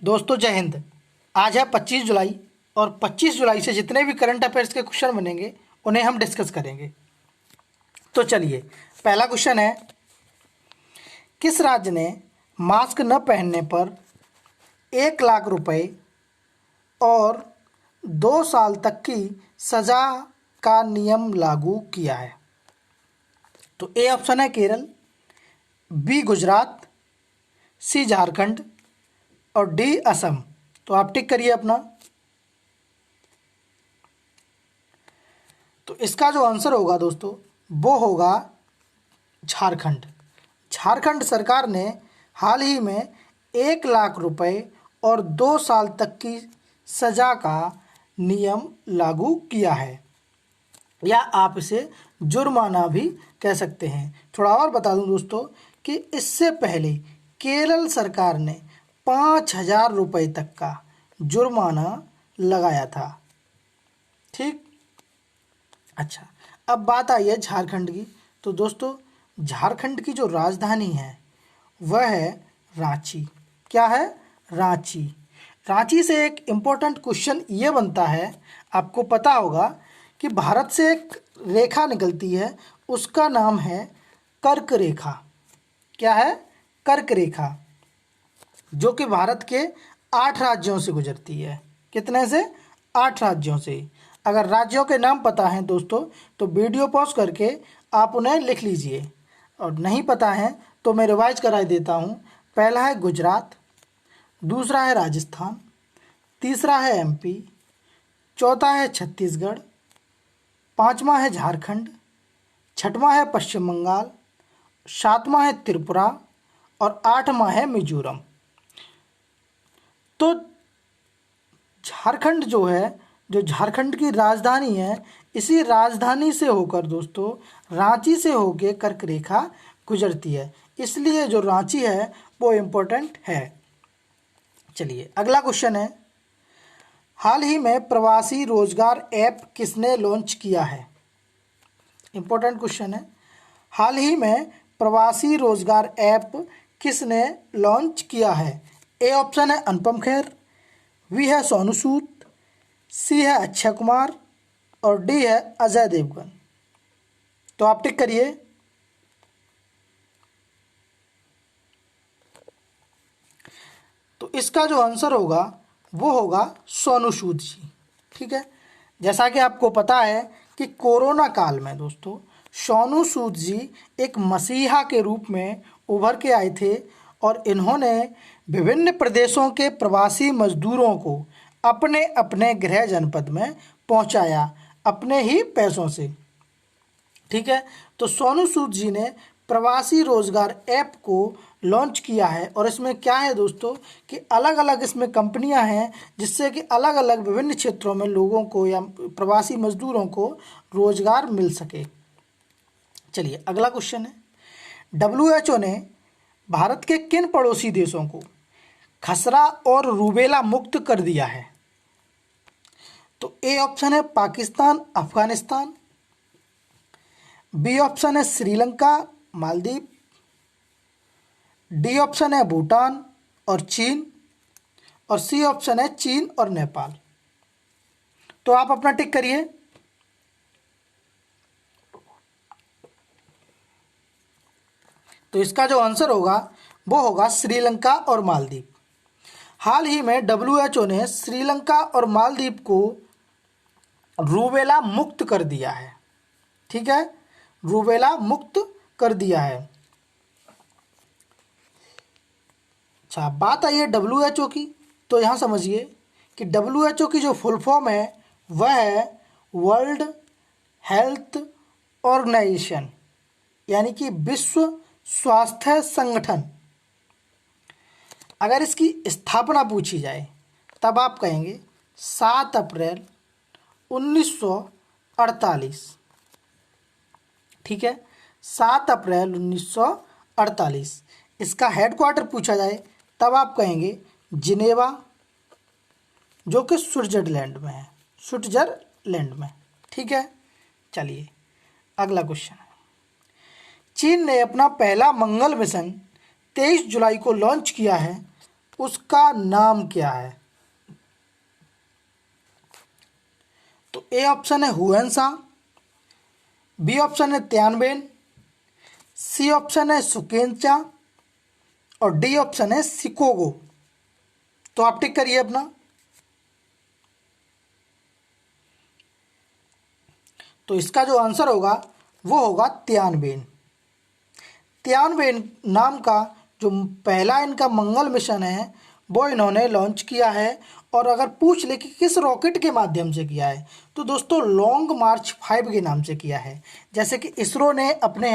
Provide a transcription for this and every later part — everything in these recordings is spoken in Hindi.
दोस्तों जय हिंद। आज है 25 जुलाई और 25 जुलाई से जितने भी करंट अफेयर्स के क्वेश्चन बनेंगे उन्हें हम डिस्कस करेंगे। तो चलिए, पहला क्वेश्चन है, किस राज्य ने मास्क न पहनने पर 1 लाख रुपए और 2 साल तक की सजा का नियम लागू किया है? तो ए ऑप्शन है केरल, बी गुजरात, सी झारखंड और डी असम। तो आप टिक करिए अपना। तो इसका जो आंसर होगा दोस्तों वो होगा झारखंड। झारखंड सरकार ने हाल ही में 1 लाख रुपए और 2 साल तक की सजा का नियम लागू किया है, या आप इसे जुर्माना भी कह सकते हैं। थोड़ा और बता दूं दोस्तों कि इससे पहले केरल सरकार ने 5,000 रुपये तक का जुर्माना लगाया था। ठीक, अच्छा, अब बात आई है झारखंड की। तो दोस्तों झारखंड की जो राजधानी है वह है रांची। क्या है? रांची। रांची से एक इम्पोर्टेंट क्वेश्चन ये बनता है, आपको पता होगा कि भारत से एक रेखा निकलती है, उसका नाम है कर्क रेखा। क्या है? कर्क रेखा, जो कि भारत के 8 राज्यों से गुजरती है। कितने से? 8 राज्यों से। अगर राज्यों के नाम पता हैं दोस्तों तो वीडियो पॉज करके आप उन्हें लिख लीजिए, और नहीं पता है तो मैं रिवाइज करा देता हूँ। पहला है गुजरात, दूसरा है राजस्थान, तीसरा है एमपी, चौथा है छत्तीसगढ़, पांचवा है झारखंड, छठवां है पश्चिम बंगाल, सातवां है त्रिपुरा और आठवां है मिजोरम। तो झारखंड जो है, जो झारखंड की राजधानी है, इसी राजधानी से होकर दोस्तों रांची से होकर कर्क रेखा गुजरती है, इसलिए जो रांची है वो इम्पोर्टेंट है। चलिए अगला क्वेश्चन है, हाल ही में प्रवासी रोजगार ऐप किसने लॉन्च किया है? इम्पोर्टेंट क्वेश्चन है, हाल ही में प्रवासी रोजगार ऐप किसने लॉन्च किया है? ए ऑप्शन है अनुपम खेर, बी है सोनू सूद, सी है अक्षय कुमार और डी है अजय देवगन। तो आप टिक करिए। तो इसका जो आंसर होगा वो होगा सोनू सूद जी। ठीक है, जैसा कि आपको पता है कि कोरोना काल में दोस्तों सोनू सूद जी एक मसीहा के रूप में उभर के आए थे, और इन्होंने विभिन्न प्रदेशों के प्रवासी मजदूरों को अपने अपने गृह जनपद में पहुंचाया अपने ही पैसों से। ठीक है, तो सोनू सूद जी ने प्रवासी रोजगार ऐप को लॉन्च किया है, और इसमें क्या है दोस्तों कि अलग अलग इसमें कंपनियां हैं, जिससे कि अलग अलग विभिन्न क्षेत्रों में लोगों को या प्रवासी मजदूरों को रोजगार मिल सके। चलिए अगला क्वेश्चन है, WHO ने भारत के किन पड़ोसी देशों को खसरा और रूबेला मुक्त कर दिया है? तो ए ऑप्शन है पाकिस्तान अफगानिस्तान, बी ऑप्शन है श्रीलंका मालदीव, डी ऑप्शन है भूटान और चीन, और सी ऑप्शन है चीन और नेपाल। तो आप अपना टिक करिए। तो इसका जो आंसर होगा वो होगा श्रीलंका और मालदीव। हाल ही में WHO ने श्रीलंका और मालदीव को रूबेला मुक्त कर दिया है। ठीक है, रूबेला मुक्त कर दिया है। अच्छा, बात आई है WHO की। तो यहाँ समझिए कि WHO की जो फुल फॉर्म है वह है वर्ल्ड हेल्थ ऑर्गेनाइजेशन, यानी कि विश्व स्वास्थ्य संगठन। अगर इसकी स्थापना पूछी जाए तब आप कहेंगे 7 अप्रैल 1948। ठीक है, 7 अप्रैल 1948। इसका हेडक्वार्टर पूछा जाए तब आप कहेंगे जिनेवा, जो कि स्विट्जरलैंड में है, स्विट्जरलैंड में। ठीक है, चलिए अगला क्वेश्चन है, चीन ने अपना पहला मंगल मिशन 23 जुलाई को लॉन्च किया है, उसका नाम क्या है? तो ए ऑप्शन है हुएनसा, बी ऑप्शन है त्यानबेन, सी ऑप्शन है सुकेनचा और डी ऑप्शन है सिकोगो। तो आप टिक करिए अपना। तो इसका जो आंसर होगा वो होगा त्यानबेन। त्यानबेन नाम का जो पहला इनका मंगल मिशन है वो इन्होंने लॉन्च किया है। और अगर पूछ ले कि किस रॉकेट के माध्यम से किया है, तो दोस्तों लॉन्ग मार्च 5 के नाम से किया है। जैसे कि इसरो ने अपने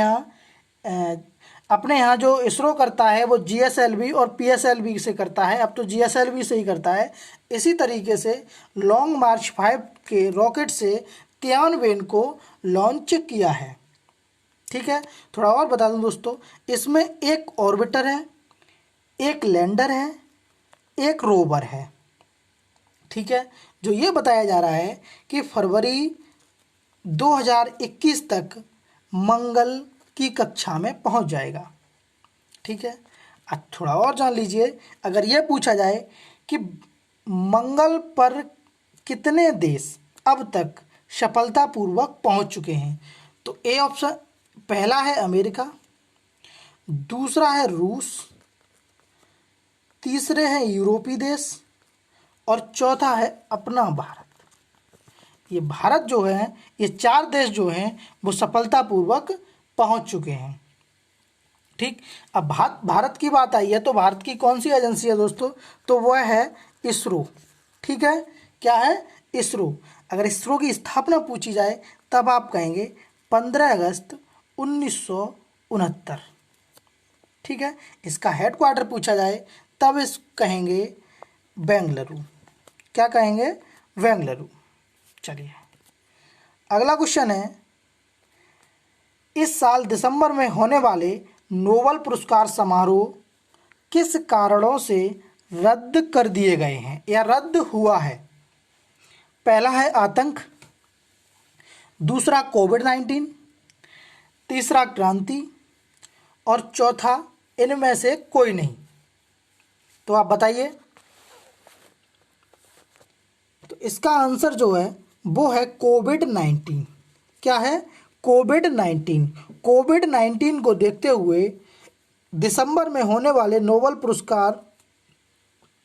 यहाँ जो इसरो करता है वो GSLV और PSLV से करता है, अब तो GSLV से ही करता है। इसी तरीके से लॉन्ग मार्च 5 के रॉकेट से त्यानबेन को लॉन्च किया है। ठीक है, थोड़ा और बता दूं दोस्तों, इसमें एक ऑर्बिटर है, एक लैंडर है, एक रोवर है। ठीक है, जो ये बताया जा रहा है कि फरवरी 2021 तक मंगल की कक्षा में पहुंच जाएगा। ठीक है, अब थोड़ा और जान लीजिए, अगर ये पूछा जाए कि मंगल पर कितने देश अब तक सफलतापूर्वक पहुंच चुके हैं, तो ए ऑप्शन पहला है अमेरिका, दूसरा है रूस, तीसरे हैं यूरोपीय देश और चौथा है अपना भारत। ये भारत जो है, ये 4 देश जो हैं वो सफलतापूर्वक पहुंच चुके हैं। ठीक, अब भारत की बात आई है तो भारत की कौन सी एजेंसी है दोस्तों? तो वह है इसरो। ठीक है, क्या है? इसरो। अगर इसरो की स्थापना पूछी जाए तब आप कहेंगे 15 अगस्त 1969। ठीक है, इसका हेडक्वार्टर पूछा जाए तब इस कहेंगे बेंगलुरु। क्या कहेंगे? बेंगलुरु। चलिए, अगला क्वेश्चन है, इस साल दिसंबर में होने वाले नोबेल पुरस्कार समारोह किस कारणों से रद्द कर दिए गए हैं या रद्द हुआ है? पहला है आतंक, दूसरा कोविड-19, तीसरा क्रांति और चौथा इनमें से कोई नहीं। तो आप बताइए। तो इसका आंसर जो है वो है कोविड-19। क्या है? कोविड-19। कोविड-19 को देखते हुए दिसंबर में होने वाले नोबेल पुरस्कार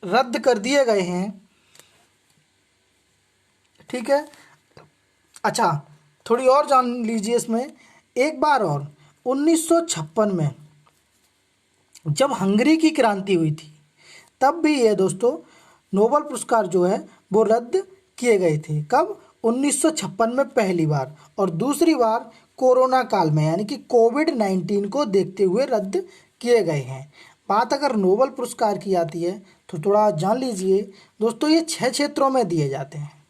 रद्द कर दिए गए हैं। ठीक है, अच्छा थोड़ी और जान लीजिए इसमें एक बार और। 1956 में जब हंगरी की क्रांति हुई थी तब भी ये दोस्तों नोबेल पुरस्कार जो है वो रद्द किए गए थे। कब? 1956 में पहली बार, और दूसरी बार कोरोना काल में, यानी कि कोविड-19 को देखते हुए रद्द किए गए हैं। बात अगर नोबेल पुरस्कार की आती है तो थोड़ा जान लीजिए दोस्तों, ये 6 क्षेत्रों में दिए जाते हैं।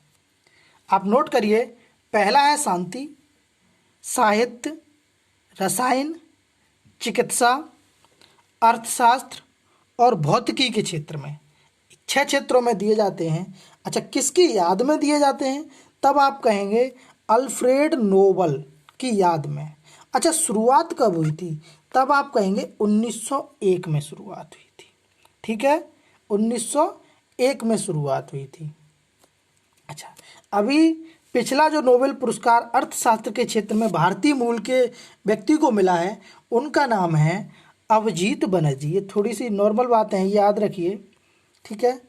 आप नोट करिए, पहला है शांति, साहित्य, रसायन, चिकित्सा, अर्थशास्त्र और भौतिकी के क्षेत्र में। 6 क्षेत्रों में दिए जाते हैं। अच्छा, किसकी याद में दिए जाते हैं? तब आप कहेंगे अल्फ्रेड नोबेल की याद में। अच्छा, शुरुआत कब हुई थी? तब आप कहेंगे 1901 में शुरुआत हुई थी। ठीक है, 1901 में शुरुआत हुई थी। अच्छा, अभी पिछला जो नोबेल पुरस्कार अर्थशास्त्र के क्षेत्र में भारतीय मूल के व्यक्ति को मिला है, उनका नाम है अभिजीत बनर्जी। ये थोड़ी सी नॉर्मल बातें हैं, याद रखिए। ठीक है,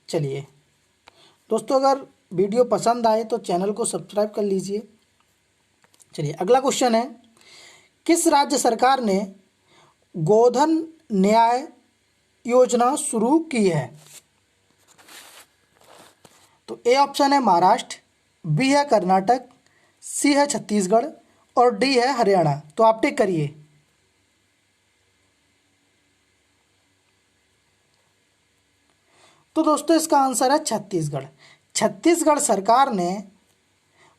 चलिए दोस्तों, अगर वीडियो पसंद आए तो चैनल को सब्सक्राइब कर लीजिए। चलिए, अगला क्वेश्चन है, किस राज्य सरकार ने गोधन न्याय योजना शुरू की है? तो ए ऑप्शन है महाराष्ट्र, बी है कर्नाटक, सी है छत्तीसगढ़ और डी है हरियाणा। तो आप टिक करिए। तो दोस्तों इसका आंसर है छत्तीसगढ़। छत्तीसगढ़ सरकार ने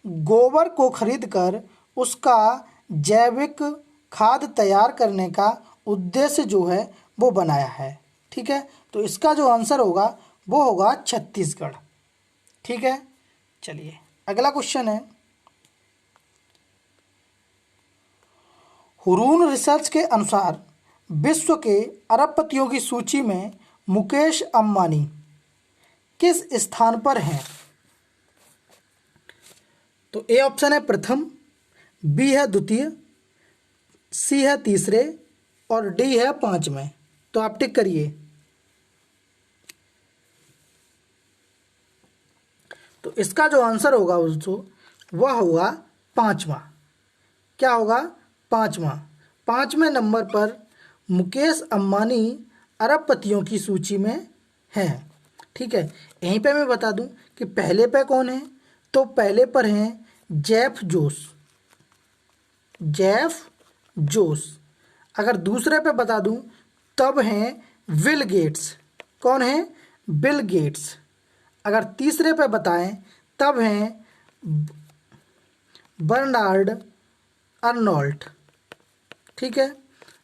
गोबर को खरीदकर उसका जैविक खाद तैयार करने का उद्देश्य जो है वो बनाया है। ठीक है, तो इसका जो आंसर होगा वो होगा छत्तीसगढ़। ठीक है, चलिए अगला क्वेश्चन है, हुरून रिसर्च के अनुसार विश्व के अरबपतियों की सूची में मुकेश अंबानी किस स्थान पर हैं? तो ए ऑप्शन है प्रथम, बी है द्वितीय, सी है तीसरे और डी है पांचवें। तो आप टिक करिए। तो इसका जो आंसर होगा दोस्तों वह होगा पांचवा। क्या होगा? पांचवा। पांचवें नंबर पर मुकेश अंबानी अरबपतियों की सूची में है। ठीक है, यहीं पे मैं बता दूं कि पहले पे कौन है। तो पहले पर हैं जेफ जोस। जेफ जोस। अगर दूसरे पे बता दूं तब हैं बिल गेट्स। कौन है? Bill Gates. अगर तीसरे पे बताएं तब हैं बर्नार्ड अर्नोल्ट। ठीक है,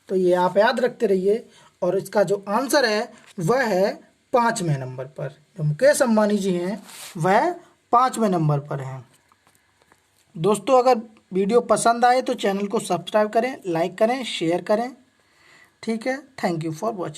तो ये आप याद रखते रहिए। और इसका जो आंसर है वह है पांचवें नंबर पर। जो मुकेश अंबानी जी हैं वह पांचवें नंबर पर हैं। दोस्तों अगर वीडियो पसंद आए तो चैनल को सब्सक्राइब करें, लाइक करें, शेयर करें। ठीक है, थैंक यू फॉर वॉचिंग।